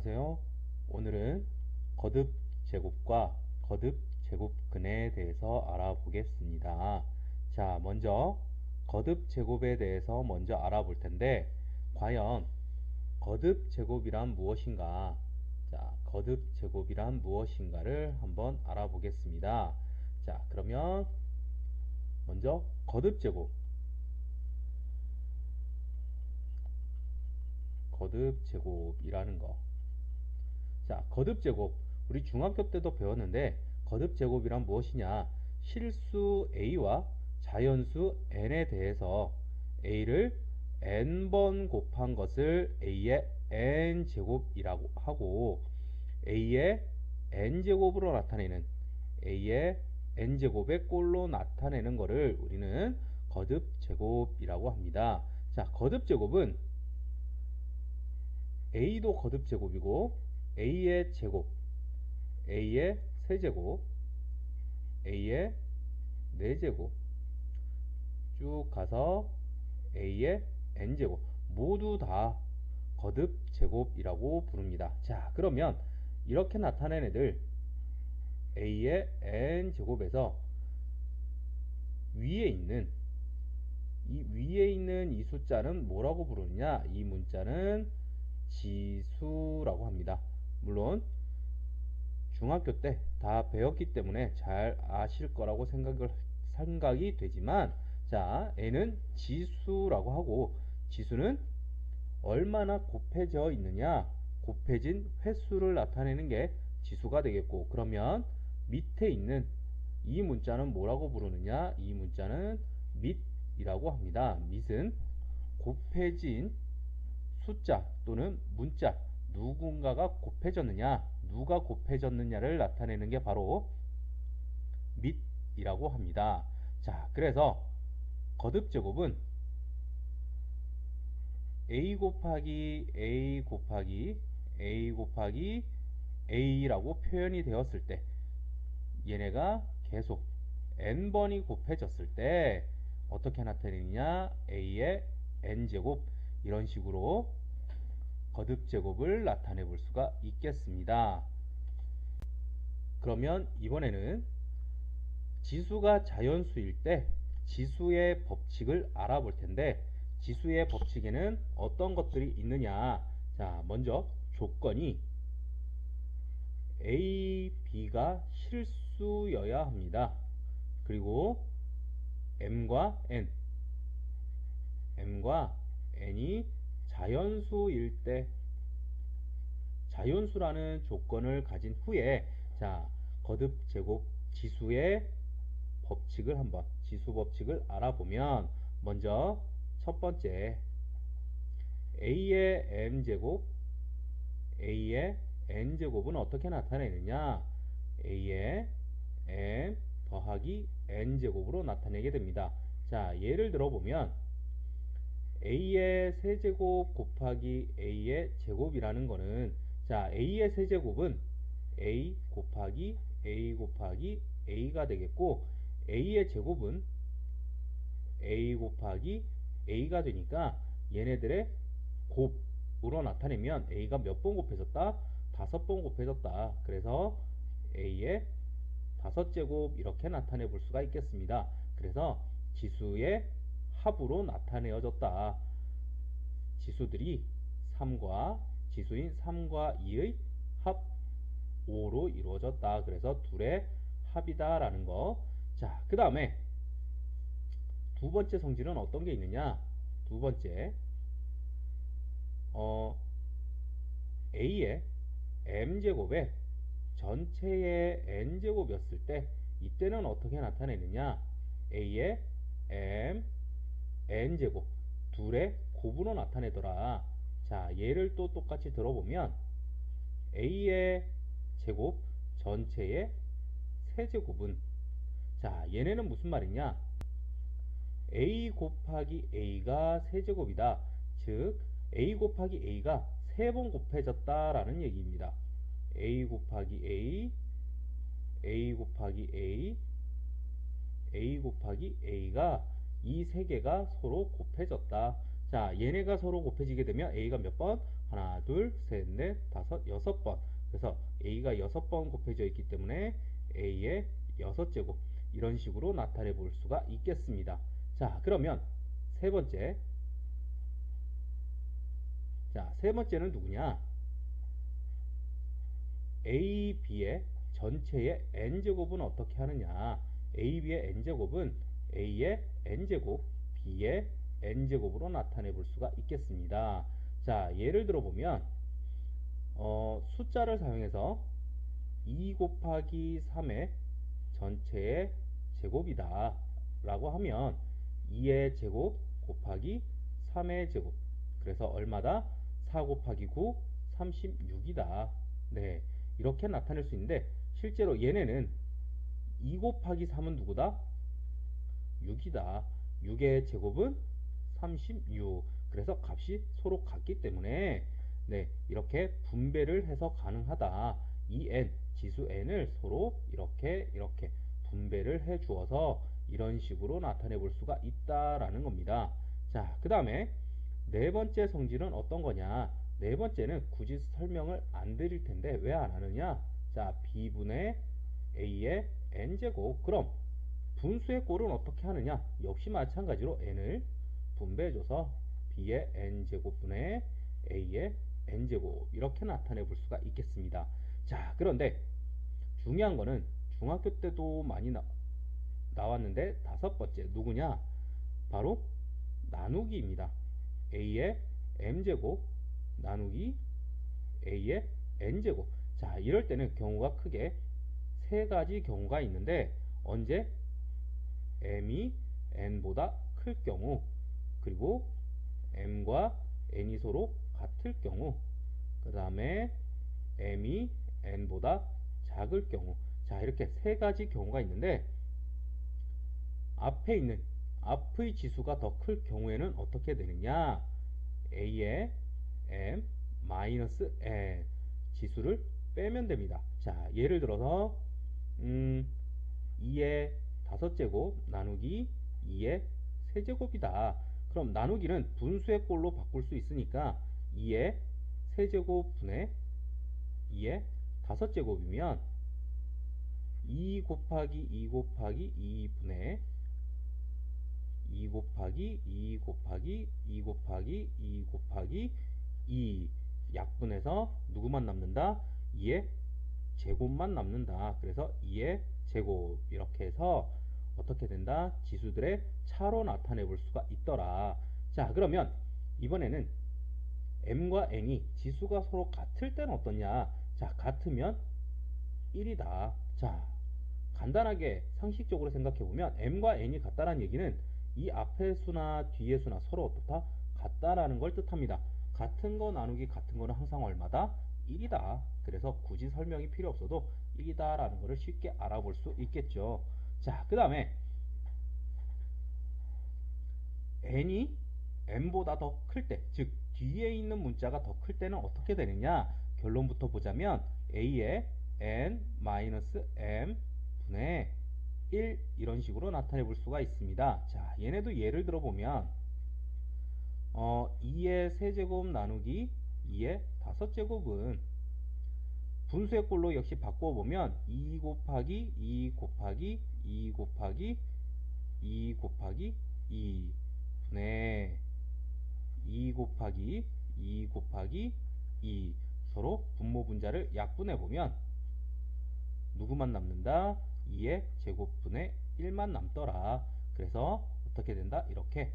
안녕하세요. 오늘은 거듭 제곱과 거듭 제곱근에 대해서 알아보겠습니다. 자, 먼저 거듭 제곱에 대해서 먼저 알아볼 텐데, 과연 거듭 제곱이란 무엇인가? 자, 거듭 제곱이란 무엇인가를 한번 알아보겠습니다. 자, 그러면 먼저 거듭 제곱. 거듭 제곱이라는 거. 자, 거듭 제곱. 우리 중학교 때도 배웠는데 거듭 제곱이란 무엇이냐? 실수 a와 자연수 n에 대해서 a를 n번 곱한 것을 a의 n제곱이라고 하고 a의 n제곱으로 나타내는 a의 n제곱의 꼴로 나타내는 것을 우리는 거듭 제곱이라고 합니다. 자, 거듭 제곱은 a도 거듭 제곱이고 a의 제곱, a의 세제곱, a의 4제곱 쭉 가서 a의 n제곱 모두 다 거듭 제곱이라고 부릅니다. 자, 그러면 이렇게 나타낸 애들 a의 n제곱에서 위에 있는 이 숫자는 뭐라고 부르느냐? 이 문자는 지수라고 합니다. 물론 중학교 때 다 배웠기 때문에 잘 아실 거라고 생각이 되지만, 자, n은 지수라고 하고 지수는 얼마나 곱해져 있느냐, 곱해진 횟수를 나타내는 게 지수가 되겠고, 그러면 밑에 있는 이 문자는 뭐라고 부르느냐? 이 문자는 밑이라고 합니다. 밑은 곱해진 숫자 또는 문자, 누군가가 곱해졌느냐, 누가 곱해졌느냐를 나타내는 게 바로 밑이라고 합니다. 자, 그래서 거듭 제곱은 a 곱하기 a 곱하기 a 곱하기 a라고 표현이 되었을 때, 얘네가 계속 n번이 곱해졌을 때 어떻게 나타내느냐? a의 n제곱, 이런 식으로 거듭 제곱을 나타내 볼 수가 있겠습니다. 그러면 이번에는 지수가 자연수일 때 지수의 법칙을 알아볼 텐데, 지수의 법칙에는 어떤 것들이 있느냐? 자, 먼저 조건이 a, b가 실수여야 합니다. 그리고 m과 n이 자연수일 때, 자연수라는 조건을 가진 후에, 자, 거듭 제곱 지수의 법칙을 한번, 지수 법칙을 알아보면, 먼저 첫 번째 a의 m제곱, a의 n제곱은 어떻게 나타내느냐? a의 m 더하기 n제곱으로 나타내게 됩니다. 자, 예를 들어보면 a의 세제곱 곱하기 a의 제곱이라는 거는, 자, a의 세제곱은 a 곱하기 a 곱하기 a가 되겠고, a의 제곱은 a 곱하기 a가 되니까 얘네들의 곱으로 나타내면 a가 몇 번 곱해졌다? 5번 곱해졌다. 그래서 a의 5제곱 이렇게 나타내 볼 수가 있겠습니다. 그래서 지수의 합으로 나타내어졌다. 지수들이 지수인 3과 2의 합 5로 이루어졌다. 그래서 둘의 합이다 라는 거. 자, 그 다음에 두 번째 성질은 어떤 게 있느냐? 두 번째, a의 m제곱에 전체의 n제곱이었을 때 이때는 어떻게 나타내느냐? a의 n제곱 둘의 곱으로 나타내더라. 자, 얘를 또 똑같이 들어보면 a의 제곱 전체의 세제곱은, 자, 얘네는 무슨 말이냐? a 곱하기 a가 세제곱이다. 즉 a 곱하기 a가 3번 곱해졌다 라는 얘기입니다. a 곱하기 a 곱하기 a 곱하기 a가 이 세 개가 서로 곱해졌다. 자, 얘네가 서로 곱해지게 되면 A가 몇 번? 하나, 둘, 셋, 넷, 다섯, 여섯 번. 그래서 A가 여섯 번 곱해져 있기 때문에 A의 여섯 제곱 이런 식으로 나타내 볼 수가 있겠습니다. 자, 그러면 세 번째. 자, 세 번째는 누구냐? A, B의 전체의 n제곱은 어떻게 하느냐? A, B의 n제곱은 A의 n제곱, B의 n제곱으로 나타내 볼 수가 있겠습니다. 자, 예를 들어 보면 숫자를 사용해서 2 곱하기 3의 전체의 제곱이다 라고 하면 2의 제곱 곱하기 3의 제곱, 그래서 얼마다? 4 곱하기 9 36이다. 네, 이렇게 나타낼 수 있는데 실제로 얘네는 2 곱하기 3은 누구다? 6이다. 6의 제곱은 36. 그래서 값이 서로 같기 때문에 네, 이렇게 분배를 해서 가능하다. 이 n, 지수 n을 서로 이렇게 분배를 해 주어서 이런 식으로 나타내 볼 수가 있다라는 겁니다. 자, 그 다음에 네 번째 성질은 어떤 거냐? 네 번째는 굳이 설명을 안 드릴 텐데 왜 안 하느냐? 자, b분의 a의 n제곱. 그럼 분수의 꼴은 어떻게 하느냐? 역시 마찬가지로 n을 분배해줘서 b의 n제곱분의 a의 n제곱 이렇게 나타내 볼 수가 있겠습니다. 자, 그런데 중요한 거는 중학교 때도 많이 나왔는데 다섯 번째 누구냐? 바로 나누기입니다. a의 m제곱 나누기 a의 n제곱. 자, 이럴 때는 경우가 크게 세 가지 경우가 있는데 언제? m이 n보다 클 경우, 그리고 m과 n이 서로 같을 경우, 그 다음에 m이 n보다 작을 경우. 자, 이렇게 세 가지 경우가 있는데 앞에 있는 앞의 지수가 더 클 경우에는 어떻게 되느냐? a의 m 마이너스 n 지수를 빼면 됩니다. 자, 예를 들어서 2의 5제곱 나누기 2의 세제곱이다. 그럼 나누기는 분수의 꼴로 바꿀 수 있으니까 2의 세제곱분의 2의 5제곱이면 2 곱하기 2 곱하기 2분의 2 곱하기 2 곱하기 2 곱하기 2 곱하기 2 약분해서 누구만 남는다? 2의 제곱만 남는다. 그래서 2의 제곱 이렇게 해서 어떻게 된다? 지수들의 차로 나타내 볼 수가 있더라. 자, 그러면 이번에는 m과 n이 지수가 서로 같을 때는 어떠냐? 자, 같으면 1이다. 자, 간단하게 상식적으로 생각해 보면 m과 n이 같다라는 얘기는 이 앞의 수나 뒤의 수나 서로 어떻다? 같다라는 걸 뜻합니다. 같은 거 나누기 같은 거는 항상 얼마다? 1이다. 그래서 굳이 설명이 필요 없어도 1이다 라는 것을 쉽게 알아볼 수 있겠죠. 자, 그 다음에 n이 m보다 더 클 때, 즉 뒤에 있는 문자가 더 클 때는 어떻게 되느냐? 결론부터 보자면 a의 n-m 분의 1 이런 식으로 나타내 볼 수가 있습니다. 자, 얘네도 예를 들어 보면 2의 세제곱 나누기 2의 5제곱은 분수의 꼴로 역시 바꾸어 보면 2 곱하기 2 곱하기 2 곱하기 2 곱하기 2 분의 2 곱하기 2 곱하기 2 서로 분모 분자를 약분해 보면 누구만 남는다? 2의 제곱분의 1만 남더라. 그래서 어떻게 된다? 이렇게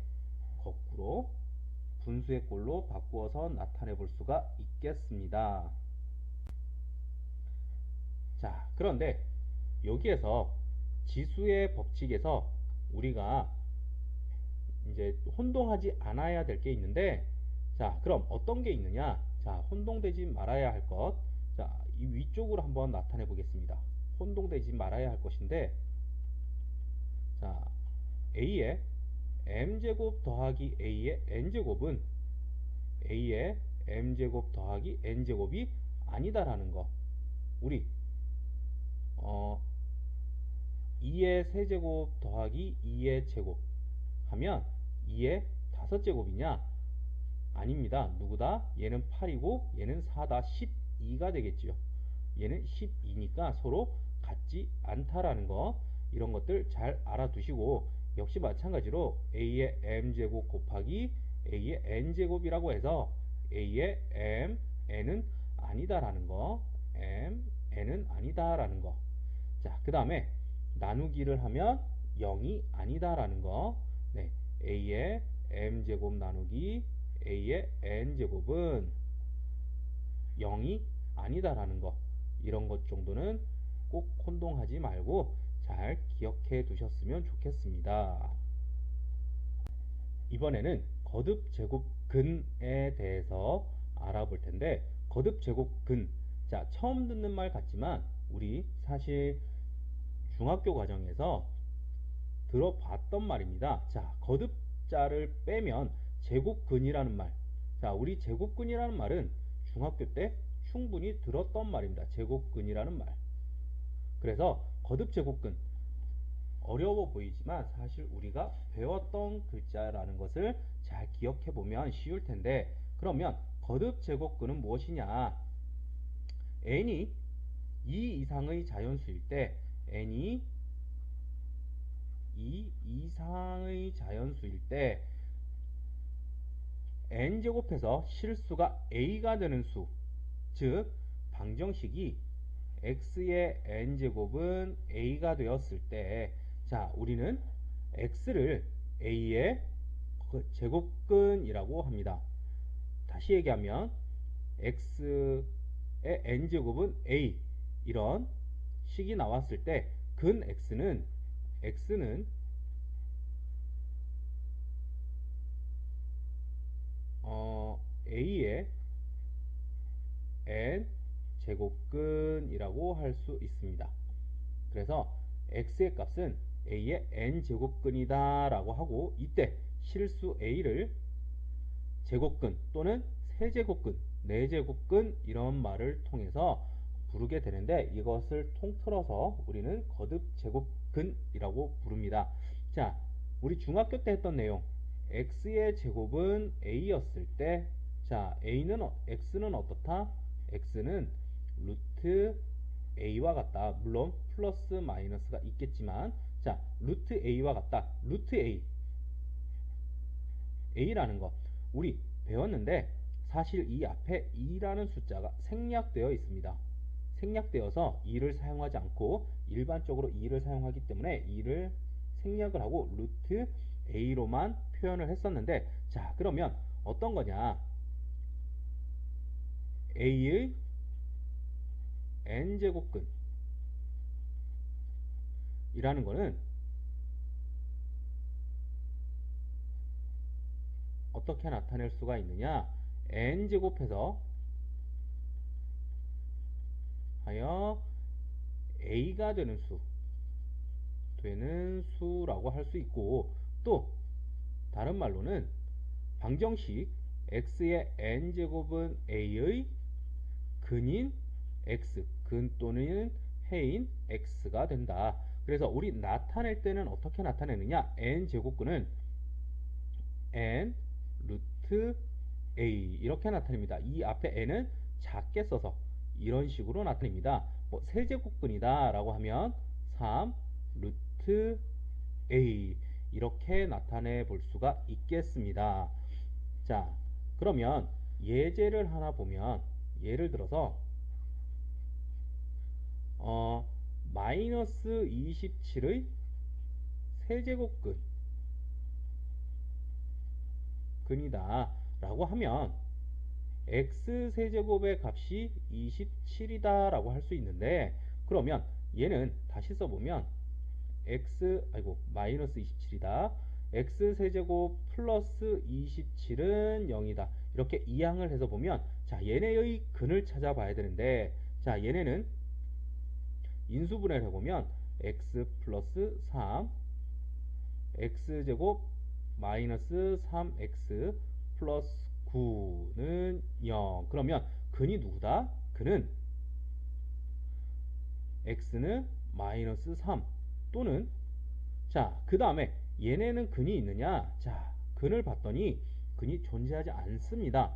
거꾸로 분수의 꼴로 바꾸어서 나타내 볼 수가 있겠습니다. 자, 그런데 여기에서 지수의 법칙에서 우리가 이제 혼동하지 않아야 될 게 있는데, 자, 그럼 어떤 게 있느냐? 자, 혼동되지 말아야 할 것. 자, 이 위쪽으로 한번 나타내 보겠습니다. 혼동되지 말아야 할 것인데, 자, a의 m제곱 더하기 a의 n제곱은 a의 m제곱 더하기 n제곱이 아니다라는 거. 우리 2의 세제곱 더하기 2의 제곱 하면 2의 5제곱이냐? 아닙니다. 누구다? 얘는 8이고 얘는 4다. 12가 되겠지요. 얘는 12니까 서로 같지 않다라는 거, 이런 것들 잘 알아두시고, 역시 마찬가지로 a의 m제곱 곱하기 a의 n제곱이라고 해서 a의 m, n은 아니다라는 거, n은 아니다라는 거. 자, 그 다음에 나누기를 하면 0이 아니다라는 거. 네, a의 m제곱 나누기 a의 n제곱은 0이 아니다라는 거, 이런 것 정도는 꼭 혼동하지 말고 잘 기억해 두셨으면 좋겠습니다. 이번에는 거듭 제곱근에 대해서 알아볼 텐데, 거듭 제곱근, 자, 처음 듣는 말 같지만 우리 사실 중학교 과정에서 들어봤던 말입니다. 자, 거듭자를 빼면 제곱근이라는 말. 자, 우리 제곱근이라는 말은 중학교 때 충분히 들었던 말입니다. 제곱근이라는 말. 그래서 거듭 제곱근, 어려워 보이지만 사실 우리가 배웠던 글자라는 것을 잘 기억해 보면 쉬울 텐데, 그러면 거듭 제곱근은 무엇이냐? n이 2 이상의 자연수일 때, n이 2 이상의 자연수일 때 n제곱해서 실수가 a가 되는 수, 즉 방정식이 x의 n제곱은 a가 되었을 때, 자, 우리는 x를 a의 제곱근이라고 합니다. 다시 얘기하면 x의 n제곱은 a, 이런 식이 나왔을 때 근 x는 a의 n 제곱근이라고 할 수 있습니다. 그래서 x의 값은 a의 n제곱근이다 라고 하고, 이때 실수 a를 제곱근 또는 세제곱근, 네제곱근, 이런 말을 통해서 부르게 되는데, 이것을 통틀어서 우리는 거듭 제곱근이라고 부릅니다. 자, 우리 중학교 때 했던 내용, x의 제곱은 a였을 때, 자, x는 어떻다? x는 루트 a와 같다. 물론 플러스 마이너스가 있겠지만, 자, 루트 a와 같다. 루트 a라는 것 우리 배웠는데, 사실 이 앞에 2라는 숫자가 생략되어 있습니다. 생략되어서 2를 사용하지 않고 일반적으로 2를 사용하기 때문에 2를 생략을 하고 루트 a로만 표현을 했었는데, 자, 그러면 어떤 거냐? a의 n제곱근 이라는 거는 어떻게 나타낼 수가 있느냐? n제곱해서 하여 a가 되는 수라고 할 수 있고, 또 다른 말로는 방정식 x의 n제곱은 a의 근인 x, 근 또는 해인 x가 된다. 그래서 우리 나타낼 때는 어떻게 나타내느냐? n제곱근은 n 루트 a 이렇게 나타냅니다. 이 앞에 n은 작게 써서 이런 식으로 나타냅니다. 뭐 세제곱근이다 라고 하면 3 루트 a 이렇게 나타내 볼 수가 있겠습니다. 자, 그러면 예제를 하나 보면, 예를 들어서 마이너스 27의 세제곱근이다 라고 하면 x세제곱의 값이 27이다 라고 할 수 있는데, 그러면 얘는 다시 써보면 마이너스 27이다. x세제곱 플러스 27은 0이다. 이렇게 이항을 해서 보면, 자, 얘네의 근을 찾아봐야 되는데, 자, 얘네는 인수분해를 해보면 x 플러스 3 x제곱 마이너스 3x 플러스 9는 0. 그러면 근이 누구다? 근은 x는 마이너스 3 또는, 자, 그 다음에 얘네는 근이 있느냐? 자, 근을 봤더니 근이 존재하지 않습니다.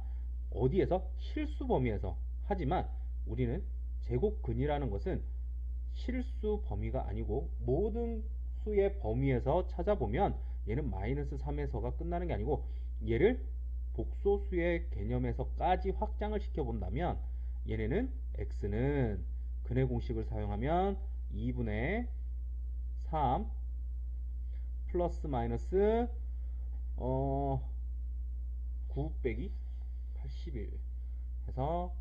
어디에서? 실수 범위에서. 하지만 우리는 제곱근이라는 것은 실수 범위가 아니고 모든 수의 범위에서 찾아보면 얘는 마이너스 3에서가 끝나는 게 아니고 얘를 복소수의 개념에서까지 확장을 시켜본다면 얘네는 x는 근의 공식을 사용하면 2분의 3 플러스 마이너스 9 빼기 81 해서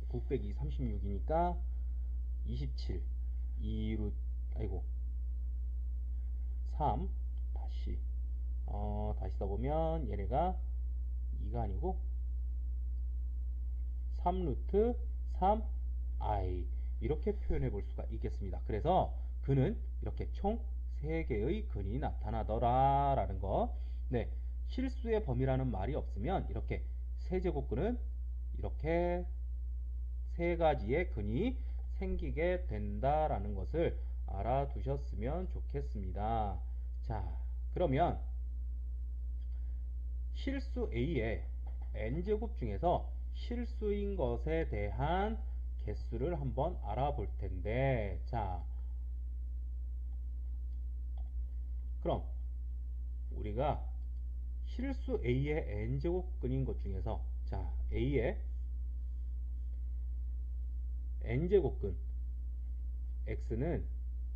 9 빼기 36이니까 27 2루 아이고 3 다시 써보면 얘네가 2가 아니고 3루트 3i 이렇게 표현해 볼 수가 있겠습니다. 그래서 근은 이렇게 총 3개의 근이 나타나더라 라는 거. 네, 실수의 범위라는 말이 없으면 이렇게 세제곱근은 이렇게 3가지의 근이 생기게 된다라는 것을 알아두셨으면 좋겠습니다. 자, 그러면 실수 A의 n제곱 중에서 실수인 것에 대한 개수를 한번 알아볼 텐데, 자, 그럼 우리가 실수 A의 n제곱근인 것 중에서, 자, A의 n제곱근 x는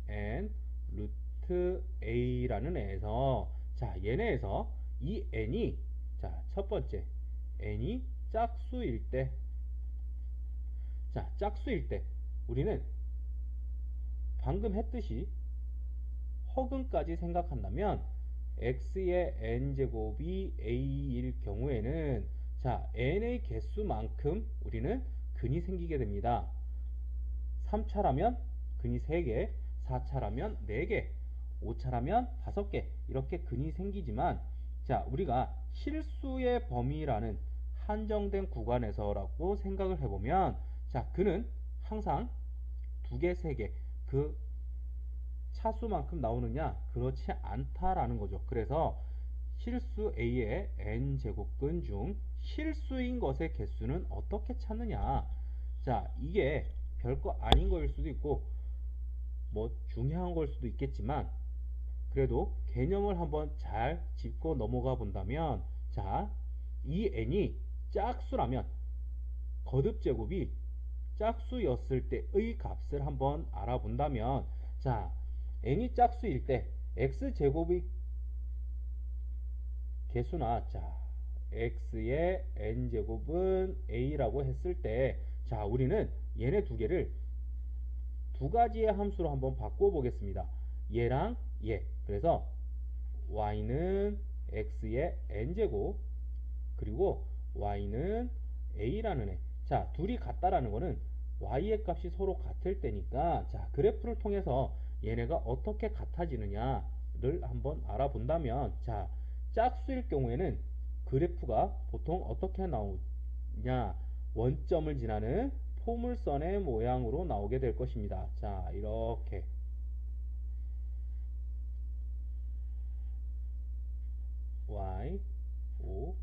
n 루트 a라는 애에서, 자, 얘네에서 이 n이, 자, 첫 번째 n이 짝수일 때, 자, 짝수일 때 우리는 방금 했듯이 허근까지 생각한다면 x의 n제곱이 a일 경우에는, 자, n의 개수만큼 우리는 근이 생기게 됩니다. 3차라면 근이 3개, 4차라면 4개, 5차라면 5개 이렇게 근이 생기지만, 자, 우리가 실수의 범위라는 한정된 구간에서라고 생각을 해보면, 자, 근은 항상 2개, 3개 그 차수만큼 나오느냐? 그렇지 않다라는 거죠. 그래서 실수 A의 n제곱근 중 실수인 것의 개수는 어떻게 찾느냐? 자, 이게 별거 아닌 거일 수도 있고 뭐 중요한 걸 수도 있겠지만, 그래도 개념을 한번 잘 짚고 넘어가 본다면, 자, 이 n이 짝수라면 거듭제곱이 짝수였을 때의 값을 한번 알아본다면, 자, n이 짝수일 때 x제곱의 개수나, 자, x의 n제곱은 a라고 했을 때, 자, 우리는 얘네 두 개를 두 가지의 함수로 한번 바꿔 보겠습니다. 얘랑 얘. 그래서 y는 x의 n제곱, 그리고 y는 a라는 애. 자, 둘이 같다라는 거는 y의 값이 서로 같을 때니까, 자, 그래프를 통해서 얘네가 어떻게 같아지느냐를 한번 알아본다면, 자, 짝수일 경우에는 그래프가 보통 어떻게 나오냐? 원점을 지나는 포물선의 모양으로 나오게 될 것입니다. 자, 이렇게 y, o,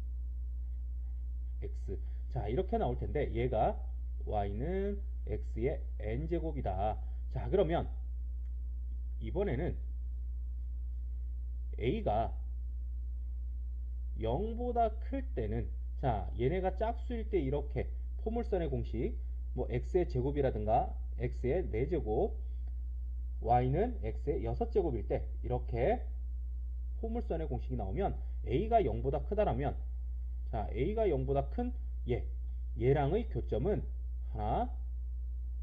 x. 자, 이렇게 나올 텐데 얘가 y는 x의 n제곱이다. 자, 그러면 이번에는 a가 0보다 클 때는, 자, 얘네가 짝수일 때 이렇게 포물선의 공식, 뭐 x의 제곱이라든가 x의 4제곱, y는 x의 6제곱일 때 이렇게 포물선의 공식이 나오면 a가 0보다 크다라면, 자, a가 0보다 큰 얘랑의 교점은 하나,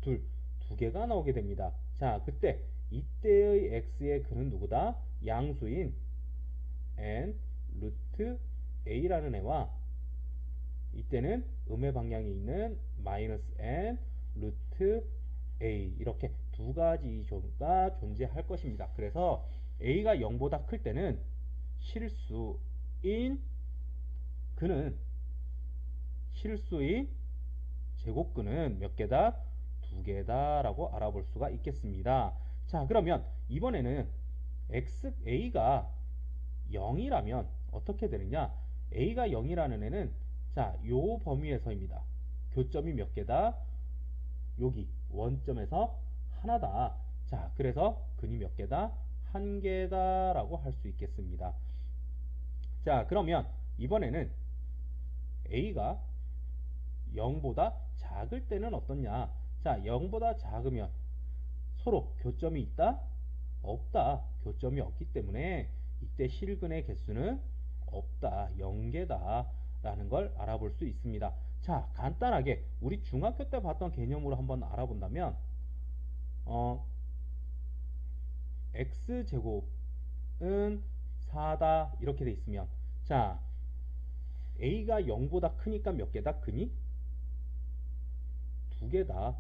둘, 두 개가 나오게 됩니다. 자, 그때 이때의 x의 근은 누구다? 양수인 n 루트 a라는 애와 이때는 음의 방향에 있는 마이너스 n 루트 a, 이렇게 두 가지가 존재할 것입니다. 그래서 a가 0보다 클 때는 실수인 근은, 실수인 제곱근은 몇 개다? 2개다 라고 알아볼 수가 있겠습니다. 자, 그러면 이번에는 a가 0이라면, 어떻게 되느냐? A가 0이라는 애는 자, 요 범위에서입니다. 교점이 몇 개다? 여기 원점에서 하나다. 자, 그래서 근이 몇 개다? 한 개다 라고 할 수 있겠습니다. 자, 그러면 이번에는 A가 0보다 작을 때는 어떻냐? 자, 0보다 작으면 서로 교점이 있다? 없다. 교점이 없기 때문에 이때 실근의 개수는 없다. 0개다. 라는 걸 알아볼 수 있습니다. 자, 간단하게 우리 중학교 때 봤던 개념으로 한번 알아본다면 x제곱은 4다 이렇게 돼 있으면 자, a가 0보다 크니까 몇 개다? 근이 2개다.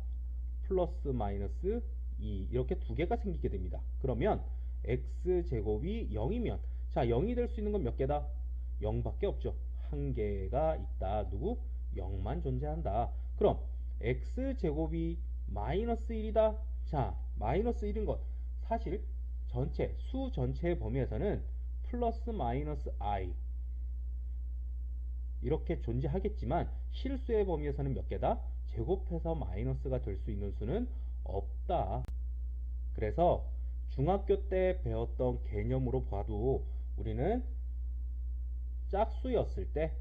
플러스 마이너스 2 이렇게 두 개가 생기게 됩니다. 그러면 x제곱이 0이면 자, 0이 될 수 있는 건 몇 개다? 0밖에 없죠. 한 개가 있다. 누구? 0만 존재한다. 그럼 x제곱이 마이너스 1이다. 자, 마이너스 1인 것 사실 전체 수 전체의 범위에서는 플러스 마이너스 i 이렇게 존재하겠지만 실수의 범위에서는 몇 개다? 제곱해서 마이너스가 될 수 있는 수는 없다. 그래서 중학교 때 배웠던 개념으로 봐도 우리는 짝수였을 때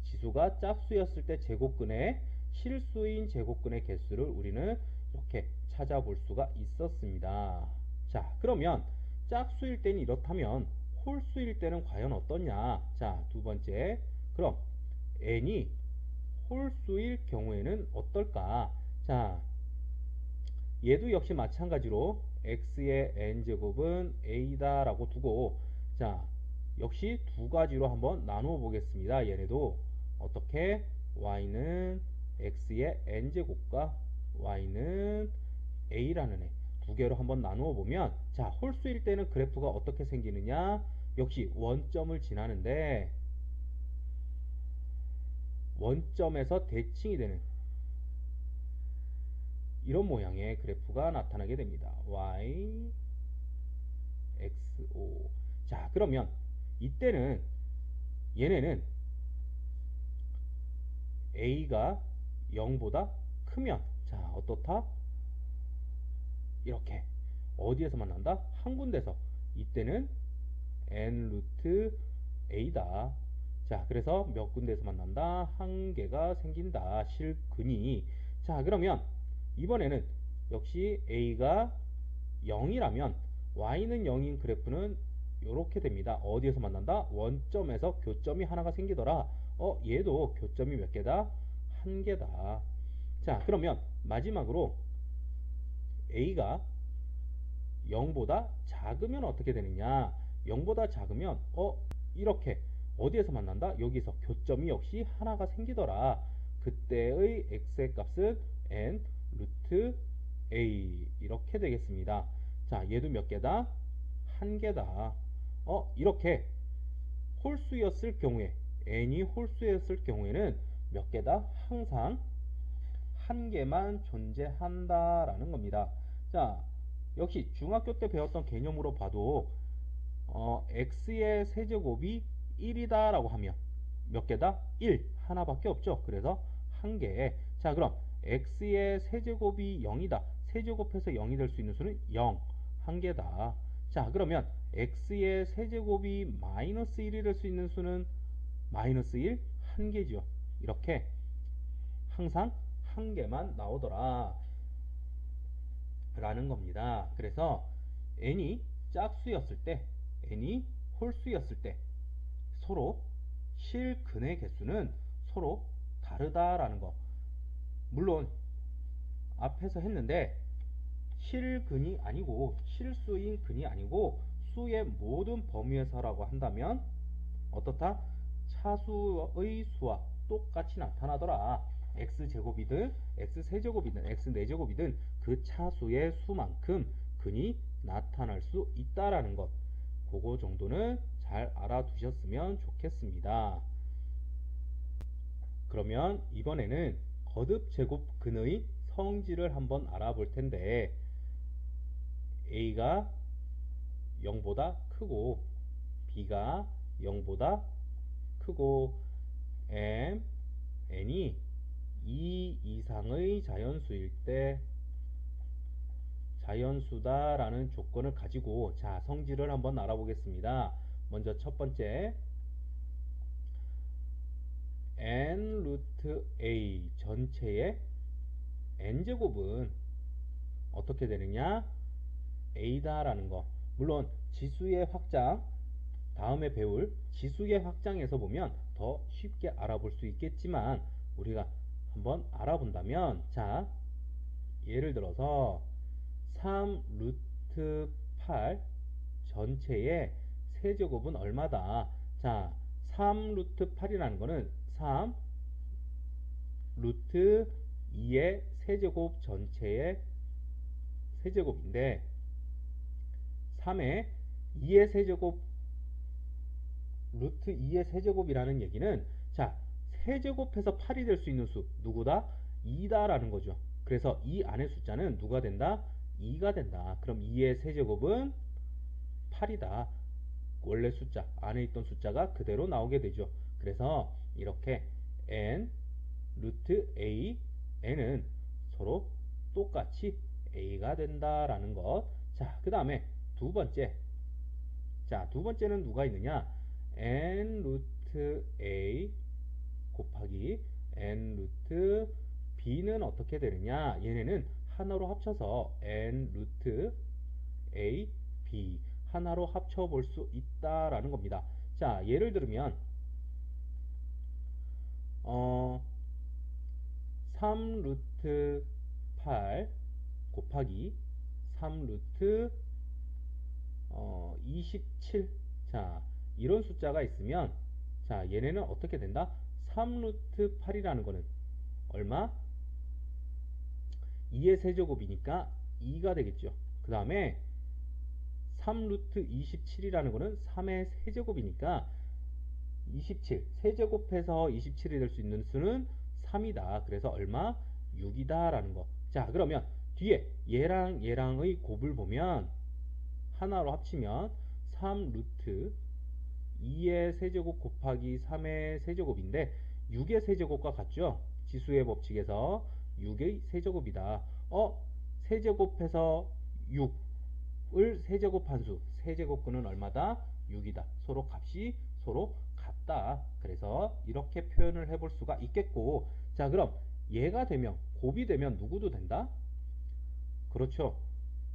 지수가 짝수였을 때 제곱근의 실수인 제곱근의 개수를 우리는 이렇게 찾아볼 수가 있었습니다. 자, 그러면 짝수일 때는 이렇다면 홀수일 때는 과연 어떠냐? 자, 두 번째. 그럼 n이 홀수일 경우에는 어떨까? 자, 얘도 역시 마찬가지로 x의 n제곱은 a다 라고 두고 자, 역시 두 가지로 한번 나누어 보겠습니다. 얘네도 어떻게? y는 x의 n제곱과 y는 a라는 애 두 개로 한번 나누어 보면 자, 홀수일 때는 그래프가 어떻게 생기느냐? 역시 원점을 지나는데 원점에서 대칭이 되는 이런 모양의 그래프가 나타나게 됩니다. y, x, o. 자, 그러면 이때는 얘네는 a가 0보다 크면 자, 어떻다? 이렇게 어디에서 만난다? 한 군데서 이때는 n 루트 a다. 자, 그래서 몇 군데에서 만난다? 한 개가 생긴다. 실근이. 자, 그러면 이번에는 역시 a가 0이라면 y는 0인 그래프는 이렇게 됩니다. 어디에서 만난다? 원점에서 교점이 하나가 생기더라. 얘도 교점이 몇 개다? 한 개다. 자, 그러면 마지막으로 a가 0보다 작으면 어떻게 되느냐? 0보다 작으면 이렇게 어디에서 만난다? 여기서 교점이 역시 하나가 생기더라. 그때의 x의 값은 n 루트 a 이렇게 되겠습니다. 자, 얘도 몇 개다? 한 개다. 이렇게 홀수였을 경우에 n이 홀수였을 경우에는 몇 개다? 항상 한 개만 존재한다라는 겁니다. 자, 역시 중학교 때 배웠던 개념으로 봐도 x의 세제곱이 1이다 라고 하면 몇 개다? 1 하나밖에 없죠. 그래서 한 개. 자, 그럼 x의 세제곱이 0이다. 세제곱해서 0이 될 수 있는 수는 0 한 개다. 자, 그러면 x의 세제곱이 마이너스 1이 될 수 있는 수는 마이너스 1 한 개죠. 이렇게 항상 한 개만 나오더라 라는 겁니다. 그래서 n이 짝수였을 때 n이 홀수였을 때 서로 실근의 개수는 서로 다르다라는 거. 물론 앞에서 했는데 실근이 아니고 실수인 근이 아니고 수의 모든 범위에서라고 한다면 어떻다? 차수의 수와 똑같이 나타나더라. x제곱이든 x세제곱이든 x네제곱이든 그 차수의 수만큼 근이 나타날 수 있다라는 것. 그거 정도는 잘 알아두셨으면 좋겠습니다. 그러면 이번에는 거듭제곱근의 성질을 한번 알아볼 텐데 a가 0보다 크고 b가 0보다 크고 n이 2 이상의 자연수일 때 자연수다 라는 조건을 가지고 자 성질을 한번 알아보겠습니다. 먼저 첫 번째 n 루트 a 전체의 n제곱은 어떻게 되느냐 a다 라는 거. 물론 지수의 확장 다음에 배울 지수의 확장에서 보면 더 쉽게 알아볼 수 있겠지만 우리가 한번 알아본다면 자 예를 들어서 3 루트 8 전체의 세제곱은 얼마다. 자 3 루트 8이라는 거는 3 루트 2의 세제곱 전체의 세제곱인데 3의 2의 세제곱 루트 2의 세제곱이라는 얘기는 자 세제곱해서 8이 될 수 있는 수 누구다? 2다 라는 거죠. 그래서 이 안의 숫자는 누가 된다? 2가 된다. 그럼 2의 세제곱은 8이다. 원래 숫자 안에 있던 숫자가 그대로 나오게 되죠. 그래서 이렇게 n 루트 a n은 서로 똑같이 a가 된다라는 것. 자, 그 다음에 두 번째. 자, 두 번째는 누가 있느냐? n 루트 a 곱하기 n 루트 b는 어떻게 되느냐? 얘네는 하나로 합쳐서 n 루트 a b 하나로 합쳐볼 수 있다라는 겁니다. 자, 예를 들면 3 루트 8 곱하기 3 루트 27. 자, 이런 숫자가 있으면 자, 얘네는 어떻게 된다? 3 루트 8이라는 거는 얼마? 2의 세제곱이니까 2가 되겠죠. 그 다음에 3 루트 27이라는 거는 3의 세제곱이니까 27 세제곱해서 27이 될 수 있는 수는 3이다. 그래서 얼마? 6이다 라는 거. 자, 그러면 뒤에 얘랑 얘랑의 곱을 보면 하나로 합치면 3 루트 2의 세제곱 곱하기 3의 세제곱인데 6의 세제곱과 같죠? 지수의 법칙에서 6의 세제곱이다. 세제곱해서 6을 세제곱한 수 세제곱근은 얼마다? 6이다. 서로 값이 서로 같다. 그래서 이렇게 표현을 해볼 수가 있겠고 자 그럼 얘가 되면 곱이 되면 누구도 된다? 그렇죠.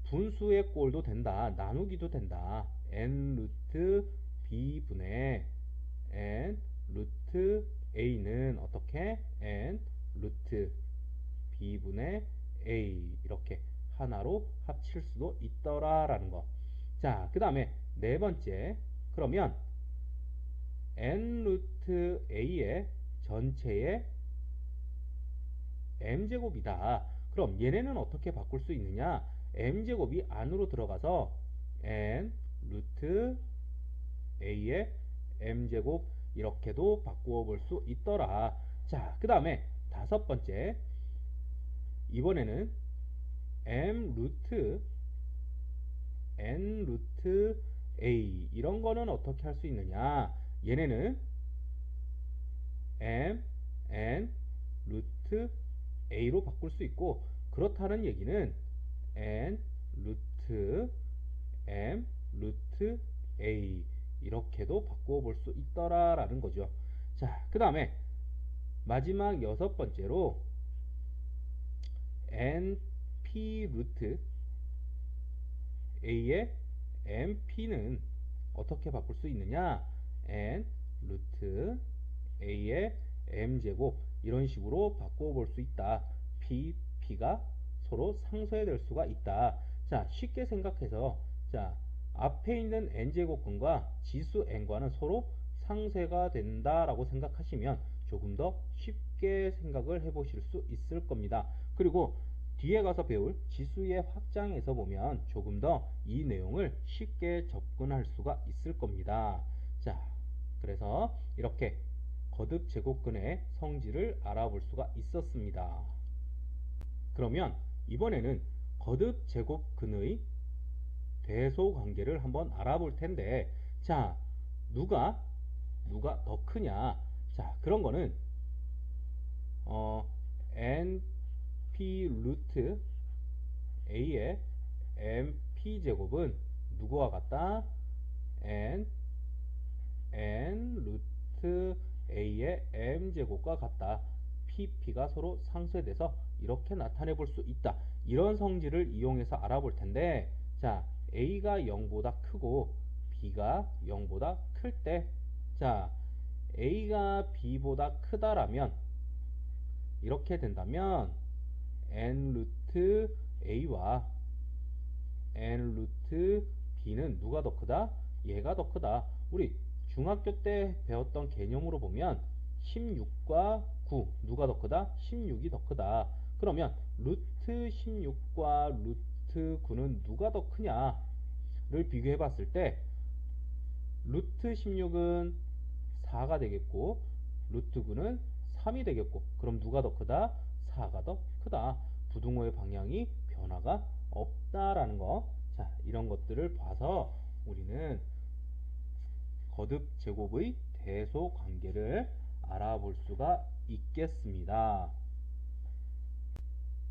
분수의 꼴도 된다. 나누기도 된다. n 루트 b분의 n 루트 a는 어떻게? n 루트 b분의 a 이렇게 하나로 합칠 수도 있더라 라는 거. 자, 그 다음에 네 번째. 그러면 n 루트 a의 전체의 m제곱이다. 그럼 얘네는 어떻게 바꿀 수 있느냐? m제곱이 안으로 들어가서 n 루트 a의 m제곱 이렇게도 바꾸어 볼 수 있더라. 자, 그 다음에 다섯 번째. 이번에는 m 루트 n 루트 a 이런 거는 어떻게 할 수 있느냐? 얘네는 m n 루트 a로 바꿀 수 있고 그렇다는 얘기는 n 루트 m 루트 a 이렇게도 바꾸어 볼 수 있더라 라는 거죠. 자, 그 다음에 마지막 여섯 번째로 np 루트 a의 np는 어떻게 바꿀 수 있느냐? n 루트 a의 m제곱 이런 식으로 바꾸어 볼 수 있다. p가 서로 상쇄될 수가 있다. 자, 쉽게 생각해서 자, 앞에 있는 n제곱근과 지수 n과는 서로 상쇄가 된다라고 생각하시면 조금 더 쉽게 생각을 해보실 수 있을 겁니다. 그리고 뒤에 가서 배울 지수의 확장에서 보면 조금 더 이 내용을 쉽게 접근할 수가 있을 겁니다. 자, 그래서 이렇게 거듭 제곱근의 성질을 알아볼 수가 있었습니다. 그러면 이번에는 거듭 제곱근의 대소 관계를 한번 알아볼 텐데 자, 누가 누가 더 크냐? 자, 그런 거는 np 루트 a의 mp 제곱은 누구와 같다? n 루트 a의 m 제곱과 같다. pp가 서로 상쇄돼서 이렇게 나타내 볼 수 있다. 이런 성질을 이용해서 알아볼 텐데, 자, a가 0보다 크고 b가 0보다 클 때, 자, a가 b보다 크다라면 이렇게 된다면 n 루트 a와 n 루트 b는 누가 더 크다? 얘가 더 크다. 우리 중학교 때 배웠던 개념으로 보면 16과 9 누가 더 크다? 16이 더 크다. 그러면 루트 16과 루트 9는 누가 더 크냐를 비교해 봤을 때 루트 16은 4가 되겠고 루트 9는 3이 되겠고, 그럼 누가 더 크다? 4가 더 크다. 부등호의 방향이 변화가 없다라는 거. 자, 이런 것들을 봐서 우리는 거듭 제곱의 대소 관계를 알아볼 수가 있겠습니다.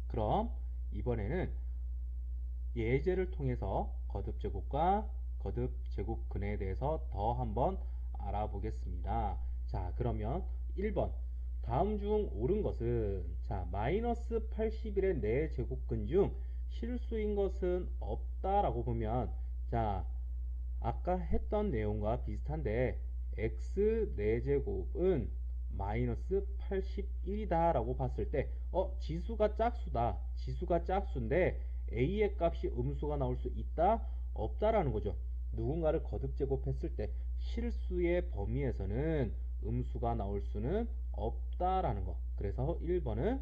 그럼 이번에는 예제를 통해서 거듭 제곱과 거듭 제곱근에 대해서 더 한번 알아보겠습니다. 자, 그러면 1번 다음 중 옳은 것은, 자, 마이너스 81의 4제곱근 중 실수인 것은 없다라고 보면, 자, 아까 했던 내용과 비슷한데 x 4제곱은 마이너스 81이다 라고 봤을 때 지수가 짝수다. 지수가 짝수인데 a의 값이 음수가 나올 수 있다? 없다라는 거죠. 누군가를 거듭 제곱했을 때 실수의 범위에서는 음수가 나올 수는 없다라는 거. 그래서 1번은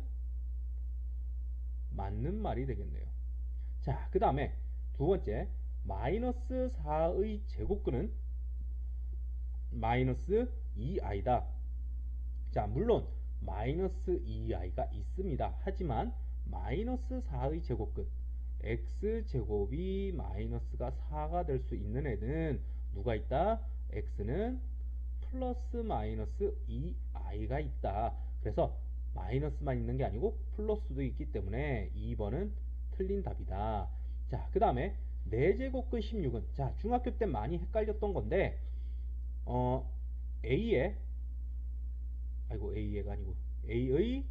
맞는 말이 되겠네요. 자, 그 다음에 두 번째, 마이너스 4의 제곱근은 마이너스 2i다. 자, 물론 마이너스 2i가 있습니다. 하지만 마이너스 4의 제곱근 x제곱이 마이너스가 4가 될 수 있는 애는 누가 있다? x는 플러스 마이너스 2i가 있다. 그래서 마이너스만 있는 게 아니고 플러스도 있기 때문에 2번은 틀린 답이다. 자, 그 다음에 4제곱근 16은, 자, 중학교 때 많이 헷갈렸던 건데 a의 a가 아니고 a의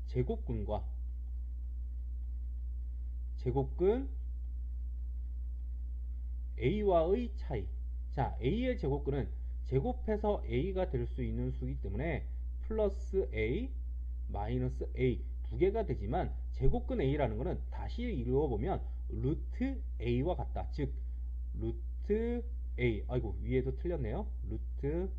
제곱근과 제곱근 a와의 차이. 자, a의 제곱근은 제곱해서 a가 될 수 있는 수이기 때문에 플러스 a 마이너스 a 두 개가 되지만 제곱근 a라는 것은 다시 이루어보면 루트 a와 같다. 즉 루트 a, 위에도 틀렸네요. 루트.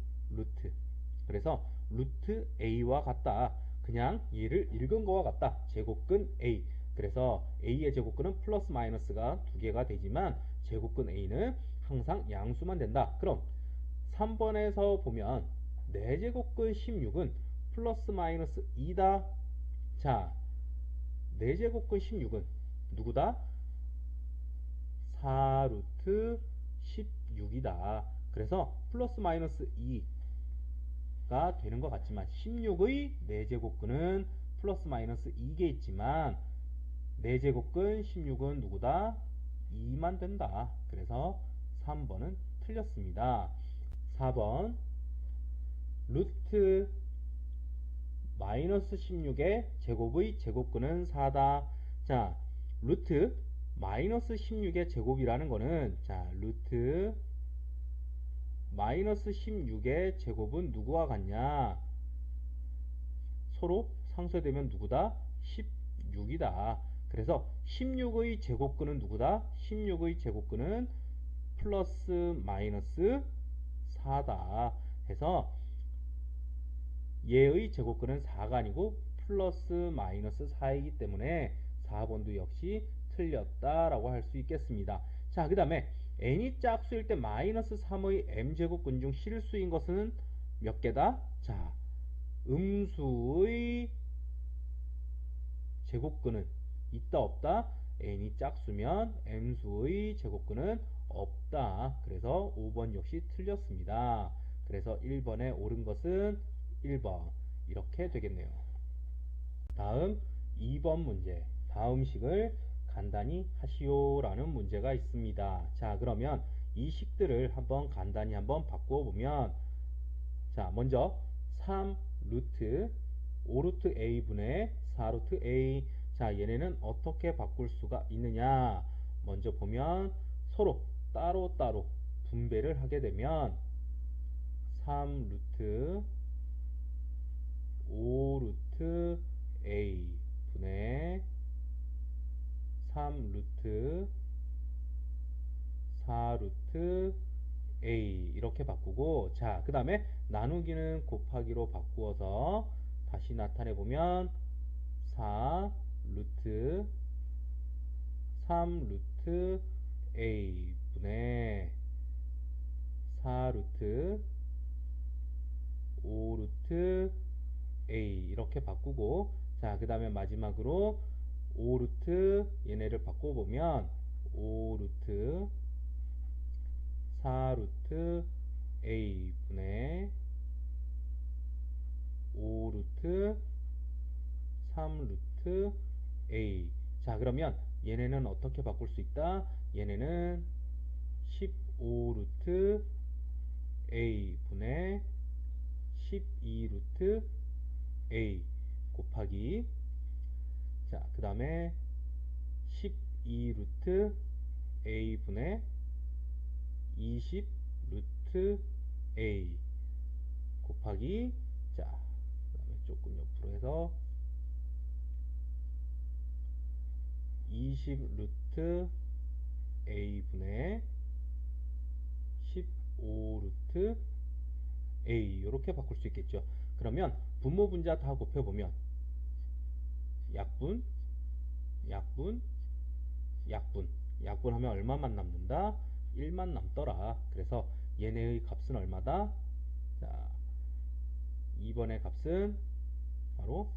그래서 루트 a와 같다. 그냥 얘를 읽은 거와 같다. 제곱근 a. 그래서 a의 제곱근은 플러스 마이너스가 두 개가 되지만 제곱근 a는 항상 양수만 된다. 그럼 3번에서 보면 4제곱근 16은 플러스 마이너스 2다. 자, 4제곱근 16은 누구다? 4루트 16이다. 그래서 플러스 마이너스 2가 되는 것 같지만 16의 4제곱근은 플러스 마이너스 2개 있지만 4제곱근 16은 누구다? 2만 된다. 그래서 3번은 틀렸습니다. 4번 루트 마이너스 16의 제곱의 제곱근은 4다. 자, 루트 마이너스 16의 제곱이라는 거는, 자, 루트 마이너스 16의 제곱은 누구와 같냐? 서로 상쇄되면 누구다? 16이다. 그래서 16의 제곱근은 누구다? 16의 제곱근은 플러스 마이너스 4다. 해서 얘의 제곱근은 4가 아니고 플러스 마이너스 4이기 때문에 4번도 역시 틀렸다라고 할 수 있겠습니다. 자, 그 다음에 n이 짝수일 때 마이너스 3의 m제곱근 중 실수인 것은 몇 개다? 자, 음수의 제곱근은 있다 없다? n이 짝수면 m수의 제곱근은 없다. 그래서 5번 역시 틀렸습니다. 그래서 1번에 옳은 것은 1번 이렇게 되겠네요. 다음 2번 문제. 다음 식을 간단히 하시오 라는 문제가 있습니다. 자, 그러면 이 식들을 한번 간단히 한번 바꾸어 보면, 자, 먼저 3 루트 5 루트 a분의 4 루트 a. 자, 얘네는 어떻게 바꿀 수가 있느냐. 먼저 보면 서로 따로따로 분배를 하게 되면 3 루트 5 루트 a 분의 3 루트 4 루트 a 이렇게 바꾸고, 자, 그 다음에 나누기는 곱하기로 바꾸어서 다시 나타내 보면 4 루트 3 루트 a 분의 4 루트 5 루트 a 이렇게 바꾸고, 자, 그 다음에 마지막으로 5 루트 얘네를 바꿔보면 5 루트 4 루트 a 분의 5 루트 3 루트 a. 자, 그러면 얘네는 어떻게 바꿀 수 있다? 얘네는 15 루트 a 분의 12 루트 a 곱하기, 자, 그 다음에 12 루트 a 분의 20 루트 a 곱하기, 자, 그 다음에 조금 옆으로 해서 20 루트 a 분의 15 루트 a 이렇게 바꿀 수 있겠죠. 그러면 분모 분자 다 곱해보면 약분 약분 약분 약분하면 얼마만 남는다? 1만 남더라. 그래서 얘네의 값은 얼마다? 자, 2번의 값은 바로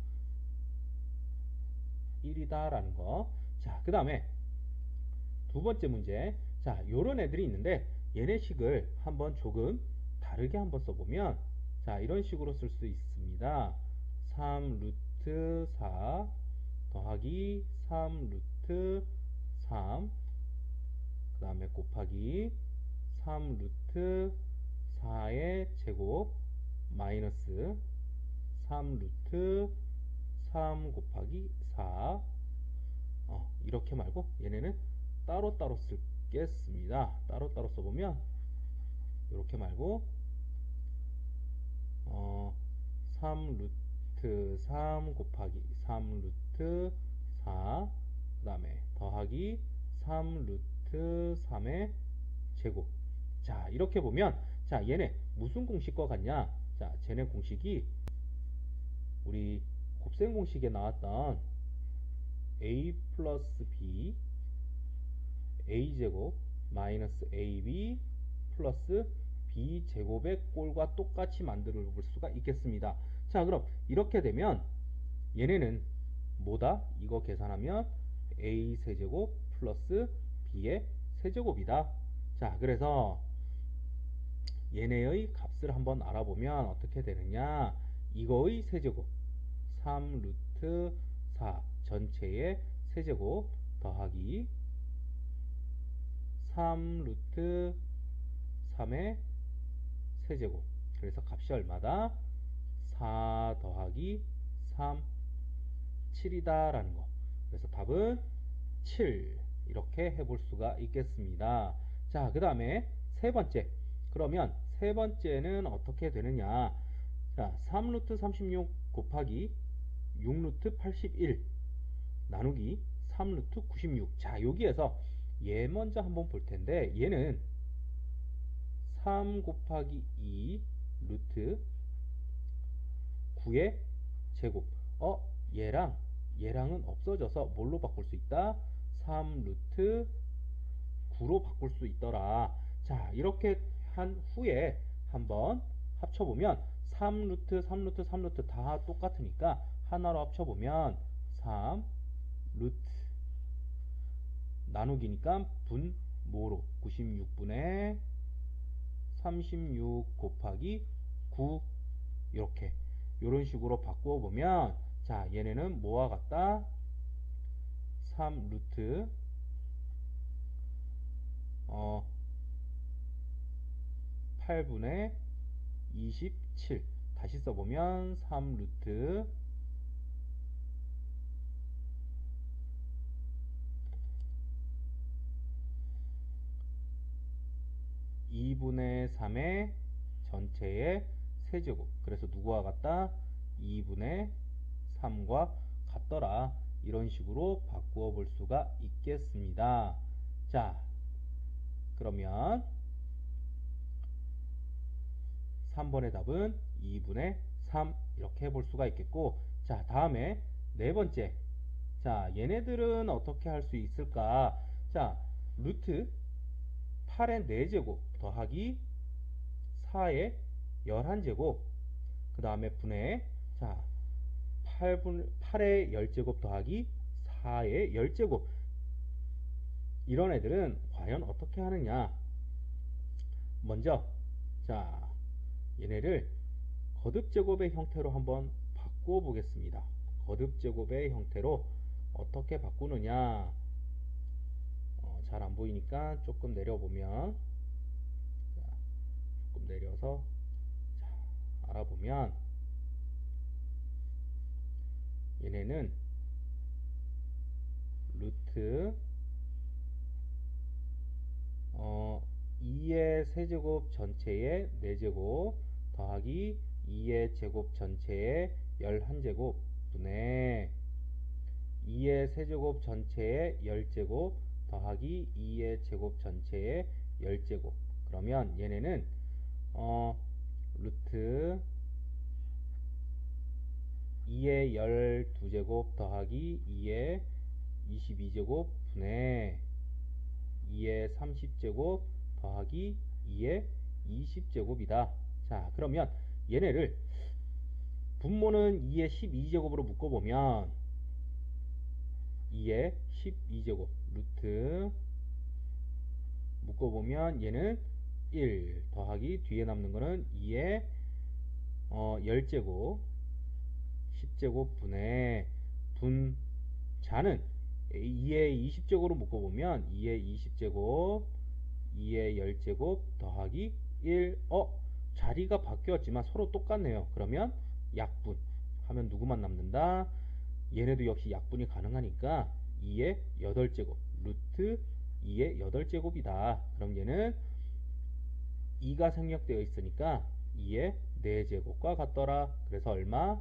1이다 라는 거. 자, 그 다음에 두 번째 문제. 자, 요런 애들이 있는데 얘네 식을 한번 조금 다르게 한번 써보면, 자, 이런 식으로 쓸 수 있습니다. 3 루트 4 더하기 3 루트 3, 그 다음에 곱하기 3 루트 4의 제곱 마이너스 3 루트 3 곱하기 4. 이렇게 말고 얘네는 따로따로 쓰겠습니다. 따로따로 써보면 이렇게 말고 3 루트 3 곱하기 3 루트 4, 그 다음에 더하기 3 루트 3의 제곱. 자, 이렇게 보면, 자, 얘네 무슨 공식과 같냐? 자, 쟤네 공식이 우리 곱셈 공식에 나왔던 a 플러스 b a제곱 마이너스 ab 플러스 b제곱의 꼴과 똑같이 만들어 볼 수가 있겠습니다. 자, 그럼 이렇게 되면 얘네는 뭐다? 이거 계산하면 a 세제곱 플러스 b의 세제곱이다. 자, 그래서 얘네의 값을 한번 알아보면 어떻게 되느냐? 이거의 세제곱 3 루트 4 전체의 세제곱 더하기 3 루트 3의 세제곱. 그래서 값이 얼마다? 4 더하기 3 7이다 라는 거. 그래서 답은 7 이렇게 해볼 수가 있겠습니다. 자, 그 다음에 세 번째. 그러면 세 번째는 어떻게 되느냐? 자, 3 루트 36 곱하기 6 루트 81 나누기 3 루트 96. 자, 여기에서 얘 먼저 한번 볼 텐데, 얘는 3 곱하기 2 루트 9의 제곱. 얘랑은 없어져서 뭘로 바꿀 수 있다? 3 루트 9로 바꿀 수 있더라. 자, 이렇게 한 후에 한번 합쳐보면 3 루트 3 루트 3 루트 다 똑같으니까 하나로 합쳐보면 3 루트 나누기니까 분모로 96분의 36 곱하기 9 이렇게 이런 식으로 바꾸어 보면 자 얘네는 뭐와 같다? 3 루트 8분의 27 다시 써보면 3 루트 2분의 3의 전체의 세제곱 그래서 누구와 같다? 2분의 3과 같더라 이런 식으로 바꾸어 볼 수가 있겠습니다. 자 그러면 3번의 답은 2분의 3 이렇게 해볼 수가 있겠고 자 다음에 네 번째 자 얘네들은 어떻게 할 수 있을까 자 루트 8의 4제곱 더하기 4의 11제곱 그 다음에 분의 자 8의 10제곱 더하기 4의 10제곱 이런 애들은 과연 어떻게 하느냐 먼저 자 얘네를 거듭제곱의 형태로 한번 바꾸어 보겠습니다. 거듭제곱의 형태로 어떻게 바꾸느냐 잘 안보이니까 조금 내려보면 자, 조금 내려서 자, 알아보면 얘네는 루트 2의 세제곱 전체의 4제곱 더하기 2의 제곱 전체의 11제곱 분의 2의 세제곱 전체의 10제곱 더하기 2의 제곱 전체의 10제곱 그러면 얘네는 루트 2의 12제곱 더하기 2의 22제곱 분의 2의 30제곱 더하기 2의 20제곱이다. 자 그러면 얘네를 분모는 2의 12제곱으로 묶어보면 2의 12제곱 루트 묶어보면 얘는 1 더하기 뒤에 남는 거는 2의 10제곱 10제곱 분의 분자는 2의 20제곱으로 묶어보면 2의 20제곱 2의 10제곱 더하기 1 자리가 바뀌었지만 서로 똑같네요. 그러면 약분 하면 누구만 남는다? 얘네도 역시 약분이 가능하니까 2의 8제곱 루트 2의 8제곱이다. 그럼 얘는 2가 생략되어 있으니까 2의 4제곱과 같더라. 그래서 얼마?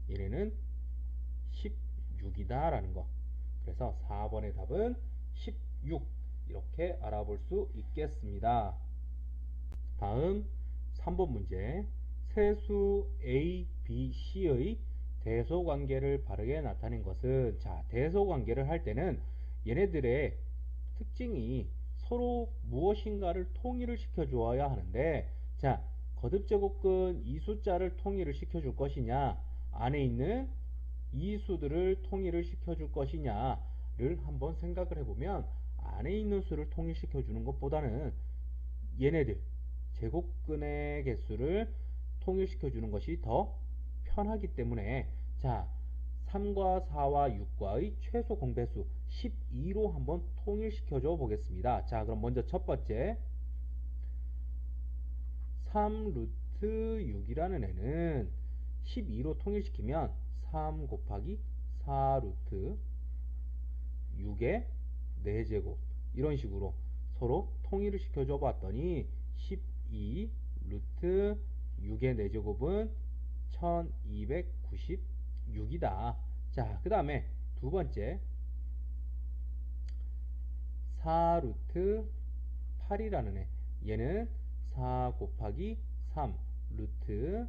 얘네는 16이다 라는 거. 그래서 4번의 답은 16 이렇게 알아볼 수 있겠습니다. 다음 3번 문제 세수 A, B, C의 대소관계를 바르게 나타낸 것은 자 대소관계를 할 때는 얘네들의 특징이 서로 무엇인가를 통일을 시켜 주어야 하는데 자 거듭제곱근 이 숫자를 통일을 시켜 줄 것이냐 안에 있는 이 수들을 통일을 시켜 줄 것이냐를 한번 생각을 해보면 안에 있는 수를 통일시켜 주는 것보다는 얘네들 제곱근의 개수를 통일시켜 주는 것이 더 편하기 때문에 자 3과 4와 6과의 최소 공배수 12로 한번 통일시켜 줘 보겠습니다. 자 그럼 먼저 첫 번째 3 루트 6이라는 애는 12로 통일시키면 3 곱하기 4 루트 6의 4제곱 이런 식으로 서로 통일을 시켜줘 봤더니 12 루트 6의 4제곱은 1296이다. 자 그 다음에 두 번째 4 루트 8이라는 애 얘는 4 곱하기 3 루트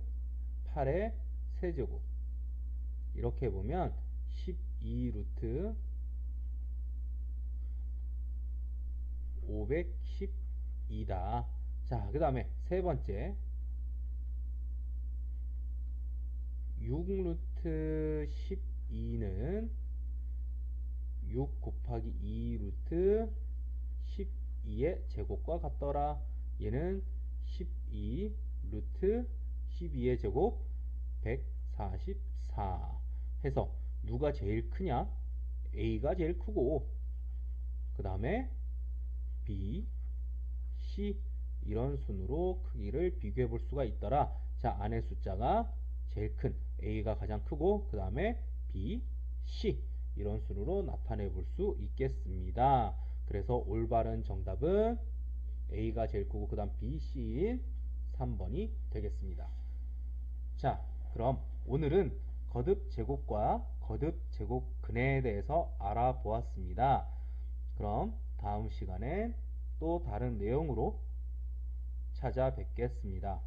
8의 세제곱 이렇게 해보면 12 루트 512다. 자 그 다음에 세 번째 6 루트 12는 6 곱하기 2 루트 12의 제곱과 같더라. 얘는 12 루트 12의 제곱 144 해서 누가 제일 크냐? A가 제일 크고 그 다음에 B, C 이런 순으로 크기를 비교해 볼 수가 있더라. 자, 안의 숫자가 제일 큰 A가 가장 크고 그 다음에 B, C 이런 순으로 나타내 볼 수 있겠습니다. 그래서 올바른 정답은 A가 제일 크고 그 다음 B, C인 3번이 되겠습니다. 자, 그럼 오늘은 거듭 제곱과 거듭 제곱근에 대해서 알아보았습니다. 그럼 다음 시간엔 또 다른 내용으로 찾아뵙겠습니다.